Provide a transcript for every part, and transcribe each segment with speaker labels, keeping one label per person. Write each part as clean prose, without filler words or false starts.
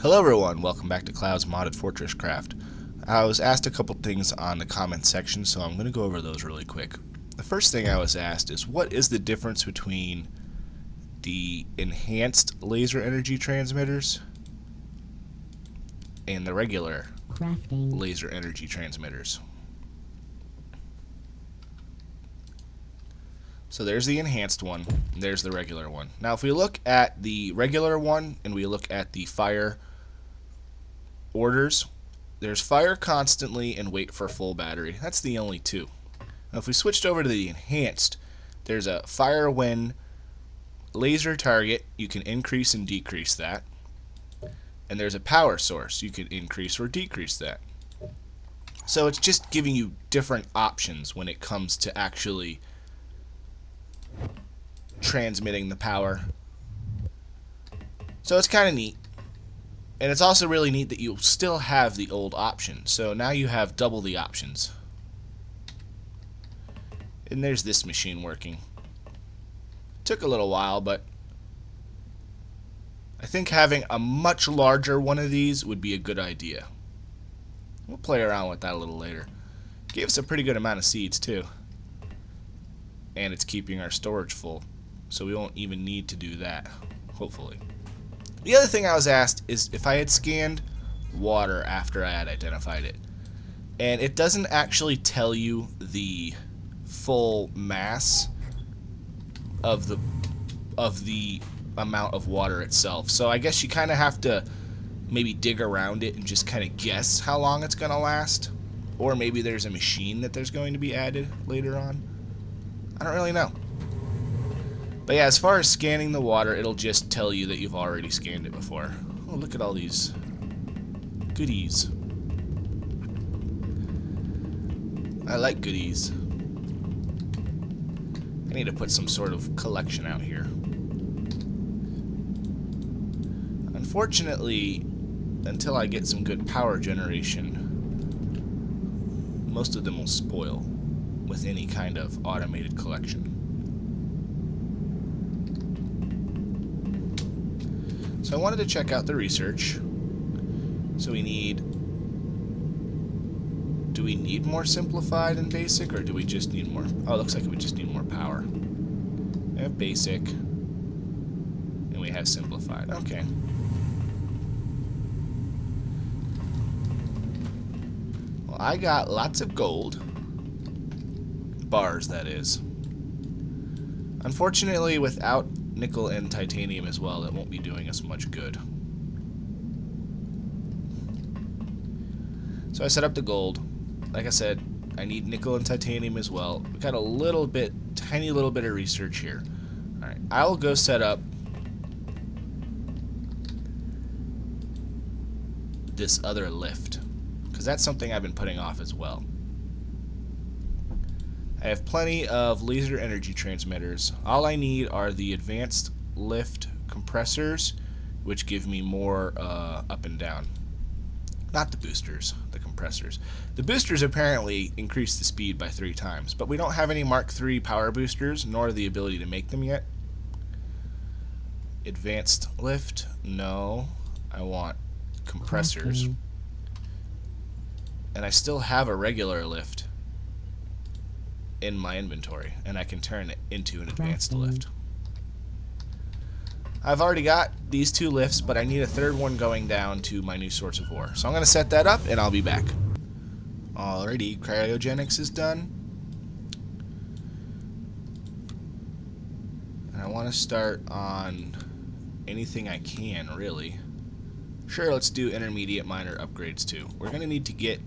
Speaker 1: Hello everyone, welcome back to Cloud's modded Fortresscraft. I was asked a couple things on the comment section, so I'm going to go over those really quick. The first thing I was asked is, what is the difference between the enhanced laser energy transmitters and the regular laser energy transmitters? So there's the enhanced one, and there's the regular one. Now if we look at the regular one and we look at the fire orders, there's fire constantly and wait for full battery. That's the only two. Now if we switched over to the enhanced, there's a fire when laser target, you can increase and decrease that. And there's a power source, you can increase or decrease that. So it's just giving you different options when it comes to actually transmitting the power. So it's kind of neat. And it's also really neat that you still have the old option. So now you have double the options. And there's this machine working. Took a little while, but I think having a much larger one of these would be a good idea. We'll play around with that a little later. Gave us a pretty good amount of seeds too. And it's keeping our storage full, so we won't even need to do that, hopefully. The other thing I was asked is if I had scanned water after I had identified it. And it doesn't actually tell you the full mass of the amount of water itself. So I guess you kind of have to maybe dig around it and just kind of guess how long it's going to last. Or maybe there's a machine that there's going to be added later on. I don't really know. But yeah, as far as scanning the water, it'll just tell you that you've already scanned it before. Oh, look at all these goodies. I like goodies. I need to put some sort of collection out here. Unfortunately, until I get some good power generation, most of them will spoil with any kind of automated collection. So I wanted to check out the research. So we need... Do we need more simplified and basic, or do we just need more... Oh, it looks like we just need more power. We have basic, and we have simplified. Okay. Well, I got lots of gold. Bars, that is. Unfortunately, without nickel and titanium as well, that won't be doing us much good. So I set up the gold. Like I said, I need nickel and titanium as well. We got a little bit, tiny little bit of research here. Alright, I'll go set up this other lift, because that's something I've been putting off as well. I have plenty of laser energy transmitters. All I need are the advanced lift compressors, which give me more up and down. Not the boosters, the compressors. The boosters apparently increase the speed by 3 times, but we don't have any Mark III power boosters, nor the ability to make them yet. Advanced lift? No. I want compressors. And I still have a regular lift in my inventory, and I can turn it into an advanced lift. I've already got these 2 lifts, but I need a 3rd one going down to my new source of ore. So I'm going to set that up, and I'll be back. Alrighty, cryogenics is done. And I want to start on anything I can, really. Sure, let's do intermediate minor upgrades too. We're going to need to get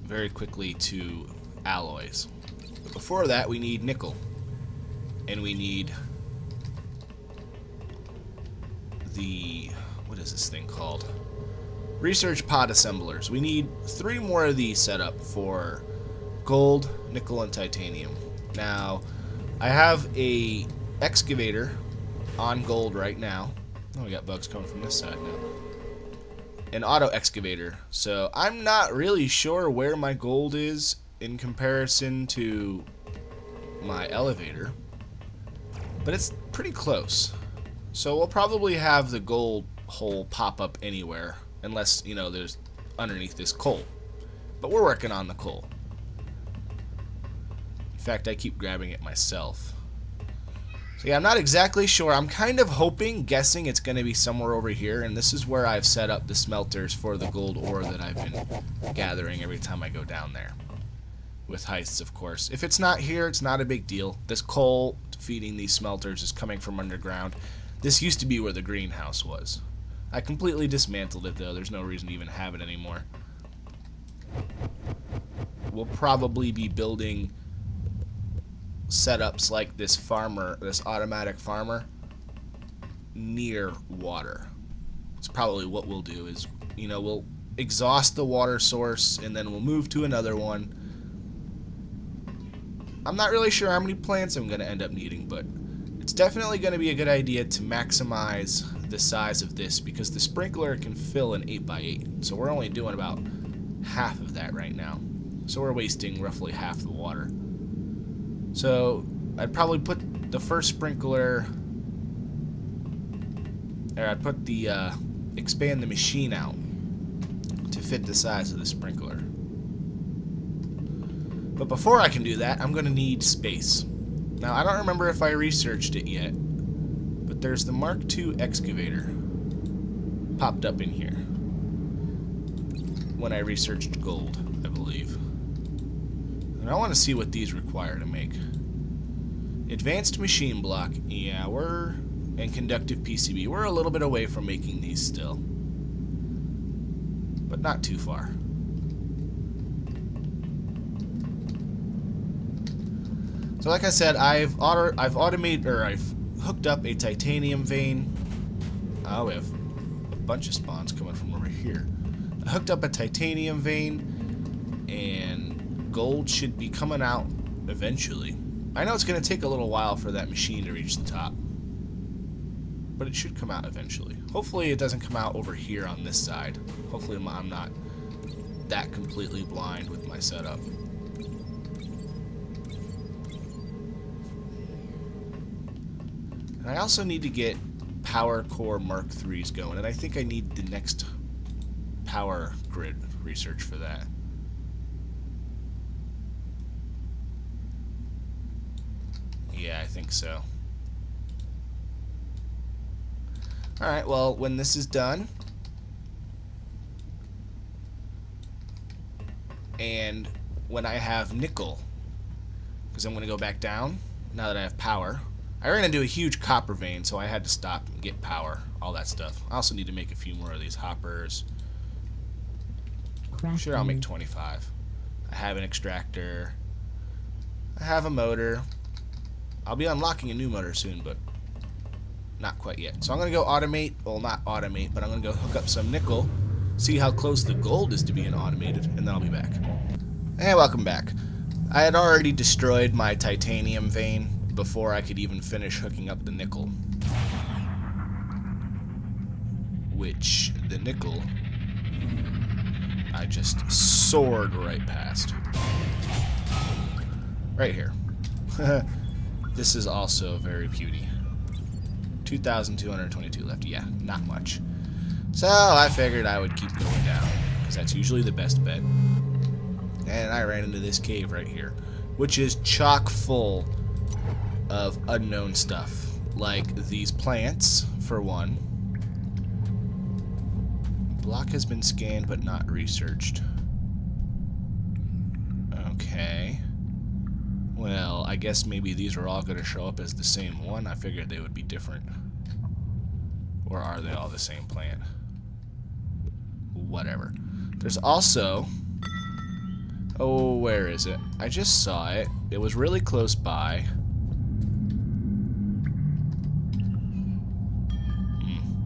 Speaker 1: very quickly to alloys. But before that, we need nickel. And we need the... what is this thing called? Research pod assemblers. We need 3 more of these set up for gold, nickel, and titanium. Now, I have a excavator on gold right now. Oh, we got bugs coming from this side now. An auto excavator. So I'm not really sure where my gold is in comparison to my elevator, but it's pretty close. So we'll probably have the gold hole pop up anywhere unless, you know, there's underneath this coal. But we're working on the coal. In fact, I keep grabbing it myself. So yeah, I'm not exactly sure. I'm kind of guessing it's going to be somewhere over here, and this is where I've set up the smelters for the gold ore that I've been gathering every time I go down there. With heists, of course. If it's not here, it's not a big deal. This coal feeding these smelters is coming from underground. This used to be where the greenhouse was. I completely dismantled it, though. There's no reason to even have it anymore. We'll probably be building setups like this farmer, this automatic farmer, near water. It's probably what we'll do is, you know, we'll exhaust the water source and then we'll move to another one. I'm not really sure how many plants I'm going to end up needing, but it's definitely going to be a good idea to maximize the size of this because the sprinkler can fill an 8x8. So we're only doing about half of that right now. So we're wasting roughly half the water. So I'd probably put the first sprinkler, or I'd put the, expand the machine out to fit the size of the sprinkler. But before I can do that, I'm going to need space. Now, I don't remember if I researched it yet, but there's the Mark II excavator popped up in here when I researched gold, I believe. And I want to see what these require to make. Advanced machine block, yeah, and conductive PCB. We're a little bit away from making these still, but not too far. So like I said, I've hooked up a titanium vein. Oh, we have a bunch of spawns coming from over here. I hooked up a titanium vein, and gold should be coming out eventually. I know it's going to take a little while for that machine to reach the top, but it should come out eventually. Hopefully it doesn't come out over here on this side. Hopefully I'm not that completely blind with my setup. And I also need to get power core Mark IIIs going, and I think I need the next power grid research for that. Yeah, I think so. Alright, well, when this is done, and when I have nickel, because I'm going to go back down now that I have power. I was going to do a huge copper vein, so I had to stop and get power, all that stuff. I also need to make a few more of these hoppers. I'm sure I'll make 25. I have an extractor. I have a motor. I'll be unlocking a new motor soon, but not quite yet. So I'm going to go automate, well, not automate, but I'm going to go hook up some nickel, see how close the gold is to being automated, and then I'll be back. Hey, welcome back. I had already destroyed my titanium vein before I could even finish hooking up the nickel. Which, the nickel, I just soared right past. Right here. This is also very puny. 2,222 left. Yeah, not much. So I figured I would keep going down, because that's usually the best bet. And I ran into this cave right here, which is chock full of unknown stuff, like these plants, for one. Block has been scanned but not researched. Okay. Well, I guess maybe these are all going to show up as the same one. I figured they would be different. Or are they all the same plant? Whatever. There's also... Oh, where is it? I just saw it. It was really close by.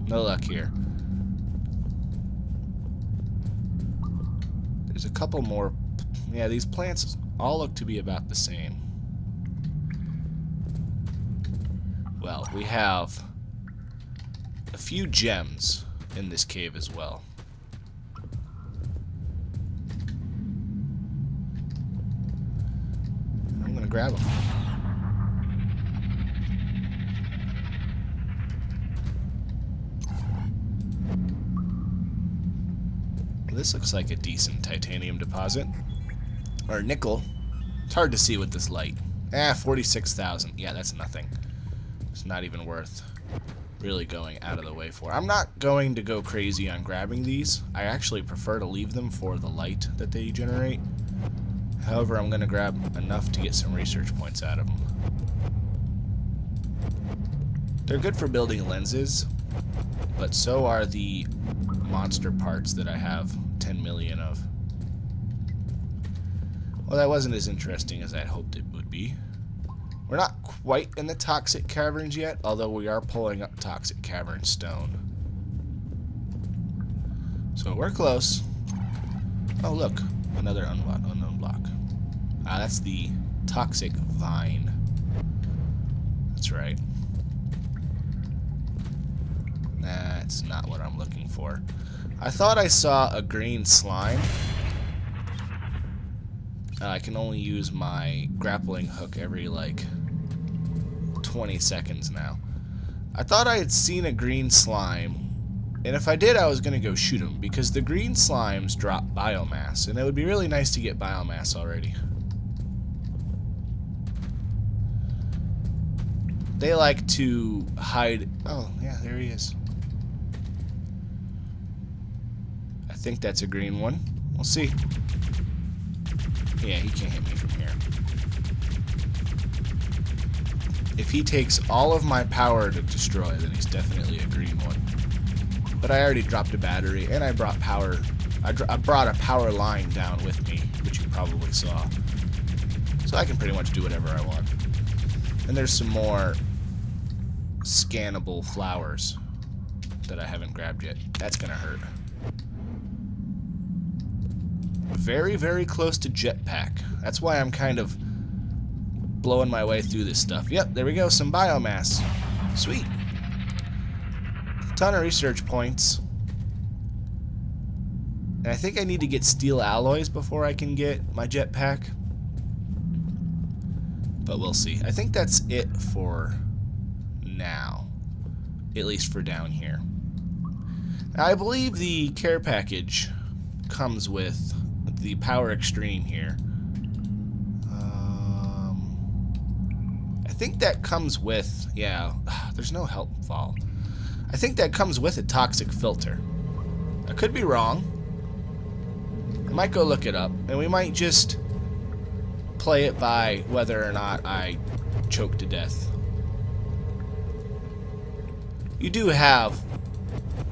Speaker 1: No luck here. There's a couple more. Yeah, these plants all look to be about the same. Well, we have a few gems in this cave as well. I'm gonna grab them. this looks like a decent titanium deposit. Or nickel. It's hard to see with this light. 46,000. Yeah, that's nothing. It's not even worth really going out of the way for. I'm not going to go crazy on grabbing these. I actually prefer to leave them for the light that they generate. However, I'm going to grab enough to get some research points out of them. They're good for building lenses, but so are the monster parts that I have 10 million of. Well, that wasn't as interesting as I hoped it would be. We're not quite in the Toxic Caverns yet, although we are pulling up Toxic Cavern stone. So we're close. Oh, look. Another unknown block. Ah, that's the Toxic Vine. That's right. That's not what I'm looking for. I thought I saw a green slime. I can only use my grappling hook every, like, 20 seconds now. I thought I had seen a green slime, and if I did, I was going to go shoot him, because the green slimes drop biomass, and it would be really nice to get biomass already. They like to hide... Oh, yeah, there he is. I think that's a green one. We'll see. Yeah, he can't hit me from here. If he takes all of my power to destroy, then he's definitely a green one. But I already dropped a battery, and I brought power. I brought a power line down with me, which you probably saw. So I can pretty much do whatever I want. And there's some more scannable flowers that I haven't grabbed yet. That's gonna hurt. Very, very close to jetpack. That's why I'm kind of blowing my way through this stuff. Yep, there we go, some biomass. Sweet. Ton of research points. And I think I need to get steel alloys before I can get my jetpack. But we'll see. I think that's it for now. At least for down here. Now, I believe the care package comes with the Power Extreme here. I think that comes with, yeah, there's no help fall. I think that comes with a toxic filter. I could be wrong. I might go look it up, and we might just play it by whether or not I choke to death. You do have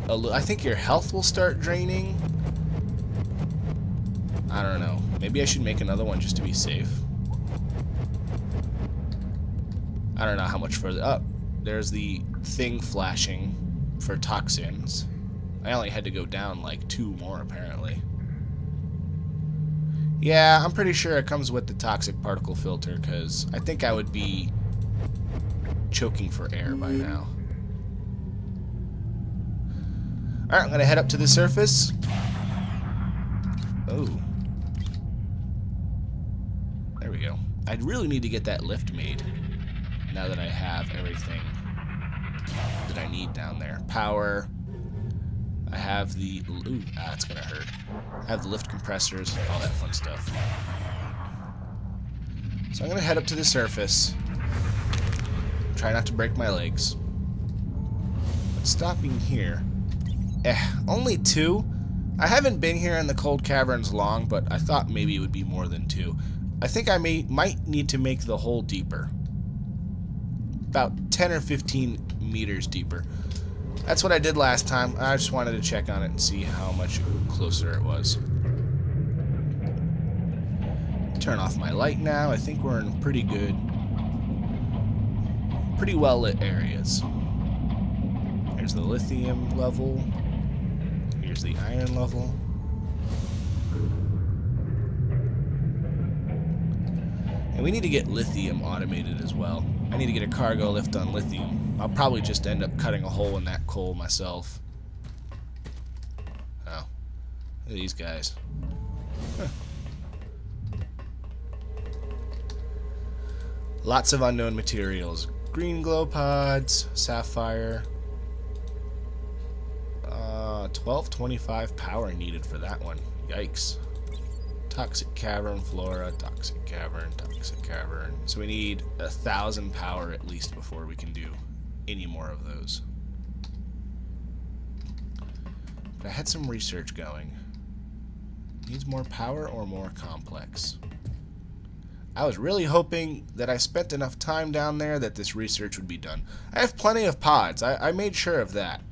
Speaker 1: I think your health will start draining. I don't know. Maybe I should make another one just to be safe. I don't know how much further up. There's the thing flashing for toxins. I only had to go down like 2 more apparently. Yeah, I'm pretty sure it comes with the toxic particle filter, because I think I would be choking for air by now. Alright, I'm going to head up to the surface. Oh. There we go. I really need to get that lift made now that I have everything that I need down there. Power. I have the... Ooh, it's going to hurt. I have the lift compressors, all that fun stuff. So I'm going to head up to the surface. Try not to break my legs. But stopping here... only 2? I haven't been here in the cold caverns long, but I thought maybe it would be more than 2. I think I might need to make the hole deeper. About 10 or 15 meters deeper. That's what I did last time. I just wanted to check on it and see how much closer it was. Turn off my light now. I think we're in pretty well lit areas. Here's the lithium level. Here's the iron level. And we need to get lithium automated as well. I need to get a cargo lift on lithium. I'll probably just end up cutting a hole in that coal myself. Oh. Look at these guys. Huh. Lots of unknown materials. Green glow pods, sapphire. 1225 power needed for that one. Yikes. Toxic Cavern, Flora, Toxic Cavern, Toxic Cavern. So we need 1,000 power at least before we can do any more of those. But I had some research going. Needs more power or more complex? I was really hoping that I spent enough time down there that this research would be done. I have plenty of pods. I made sure of that.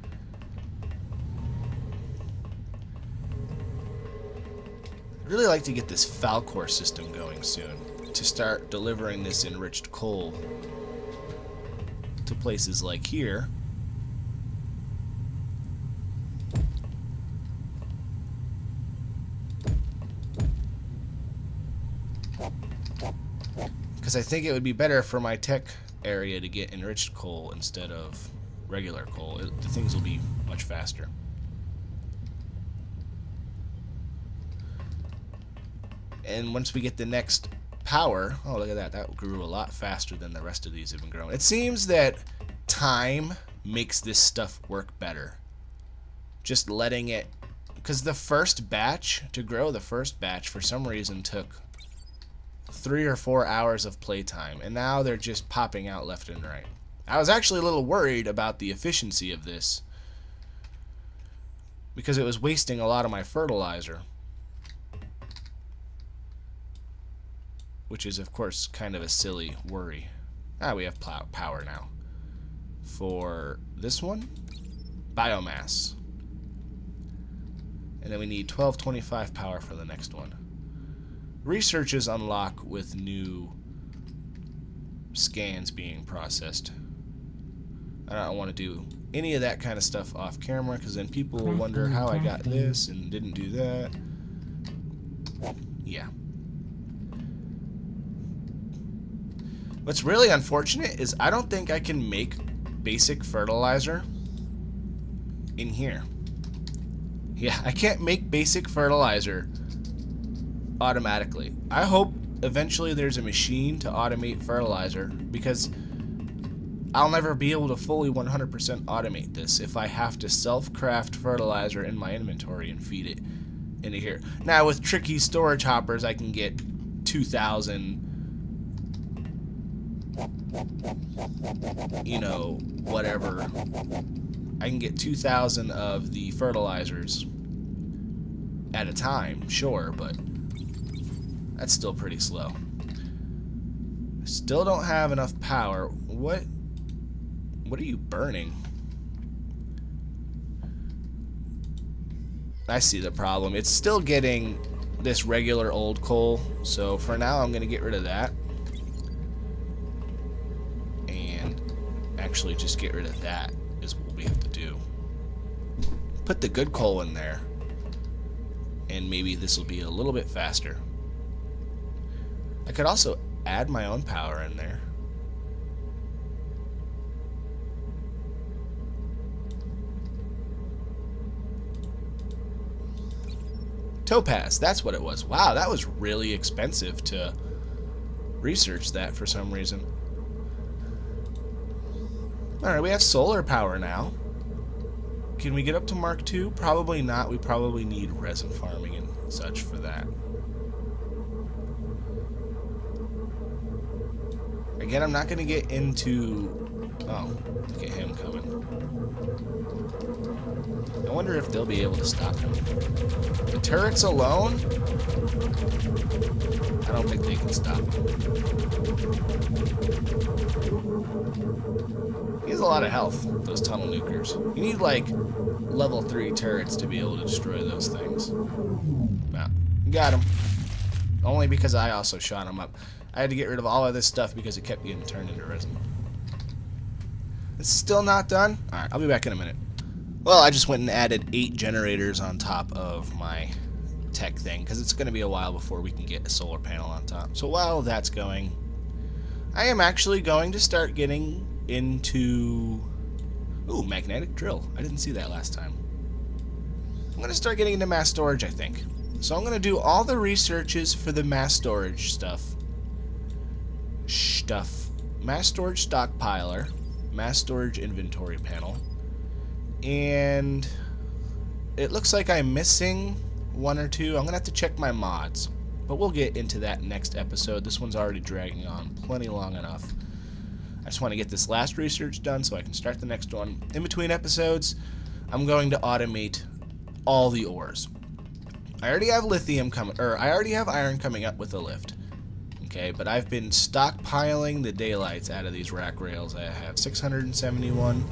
Speaker 1: I'd really like to get this Falcor system going soon to start delivering this enriched coal to places like here. Because I think it would be better for my tech area to get enriched coal instead of regular coal. The things will be much faster. And once we get the next power, oh look at that, that grew a lot faster than the rest of these have been growing. It seems that time makes this stuff work better. Just letting it, because the first batch, to grow the first batch for some reason took 3 or 4 hours of playtime, and now they're just popping out left and right. I was actually a little worried about the efficiency of this because it was wasting a lot of my fertilizer. Which is, of course, kind of a silly worry. Ah, we have power now. For this one, biomass. And then we need 1225 power for the next one. Researches unlock with new scans being processed. I don't want to do any of that kind of stuff off camera, because then people will wonder how I got this and didn't do that. Yeah. What's really unfortunate is I don't think I can make basic fertilizer in here. Yeah, I can't make basic fertilizer automatically. I hope eventually there's a machine to automate fertilizer, because I'll never be able to fully 100% automate this if I have to self-craft fertilizer in my inventory and feed it into here. Now with tricky storage hoppers I can get 2,000, you know, whatever. I can get 2,000 of the fertilizers at a time, sure, but that's still pretty slow. I still don't have enough power. What are you burning? I see the problem. It's still getting this regular old coal, so for now I'm going to get rid of that. And actually just get rid of that is what we have to do. Put the good coal in there, and maybe this will be a little bit faster. I could also add my own power in there. Topaz, that's what it was. Wow, that was really expensive to research that for some reason. Alright, we have solar power now. Can we get up to Mark II? Probably not. We probably need resin farming and such for that. Again, I'm not going to get into... Oh, look at him coming. I wonder if they'll be able to stop him. The turrets alone? I don't think they can stop him. He has a lot of health, those tunnel nukers. You need, like, level 3 turrets to be able to destroy those things. Well, got him. Only because I also shot him up. I had to get rid of all of this stuff because it kept getting turned into resin. It's still not done? Alright, I'll be back in a minute. Well, I just went and added 8 generators on top of my tech thing, because it's going to be a while before we can get a solar panel on top. So while that's going, I am actually going to start getting into... Ooh, magnetic drill. I didn't see that last time. I'm going to start getting into mass storage, I think. So I'm going to do all the researches for the mass storage stuff. Mass storage stockpiler, mass storage inventory panel, and it looks like I'm missing one or two. I'm gonna have to check my mods, but we'll get into that next episode. This one's already dragging on plenty long enough. I just want to get this last research done so I can start the next one. In between episodes, I'm going to automate all the ores. I already have lithium coming, or I already have iron coming up with the lift. Okay, but I've been stockpiling the daylights out of these rack rails. I have 671.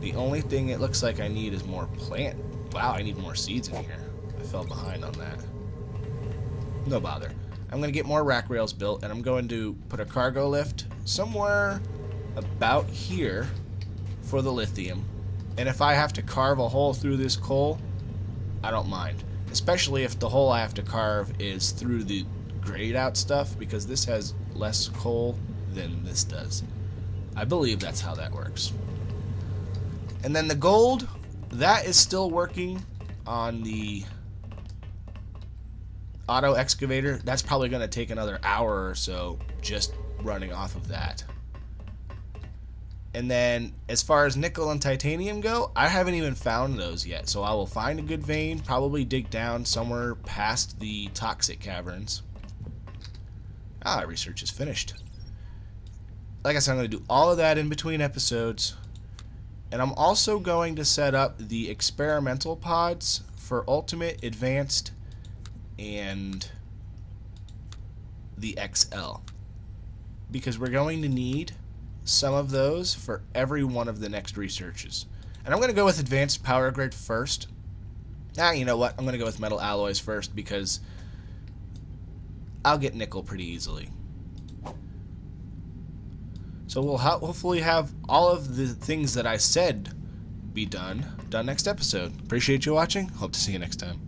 Speaker 1: The only thing it looks like I need is more plant. Wow, I need more seeds in here. I fell behind on that. No bother. I'm going to get more rack rails built, and I'm going to put a cargo lift somewhere about here for the lithium. And if I have to carve a hole through this coal, I don't mind. Especially if the hole I have to carve is through the grayed out stuff, because this has less coal than this does. I believe that's how that works. And then the gold, that is still working on the auto excavator. That's probably going to take another hour or so just running off of that. And then as far as nickel and titanium go, I haven't even found those yet. So I will find a good vein, probably dig down somewhere past the Toxic Caverns. Research is finished. Like I said, I'm going to do all of that in between episodes. And I'm also going to set up the experimental pods for Ultimate, Advanced, and the XL. Because we're going to need some of those for every one of the next researches. And I'm going to go with Advanced Power Grid first. You know what? I'm going to go with Metal Alloys first because I'll get nickel pretty easily. So we'll hopefully have all of the things that I said be done next episode. Appreciate you watching. Hope to see you next time.